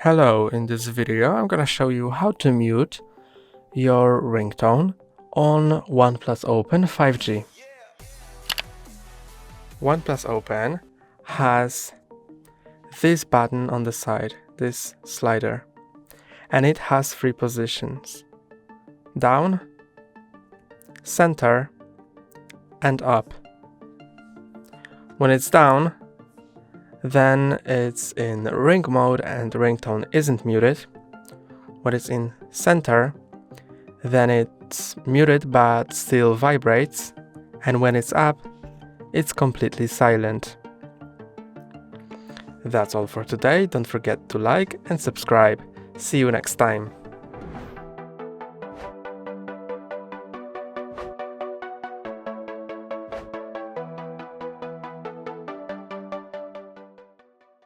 Hello, in this video I'm gonna show you how to mute your ringtone on OnePlus Open 5G. OnePlus Open has this button on the side, this slider, and it has three positions: down, center, and up. When it's down, then it's in ring mode and the ringtone isn't muted. When it's in center, then it's muted but still vibrates, and when it's up, it's completely silent. That's all for today. Don't forget to like and subscribe. See you next time.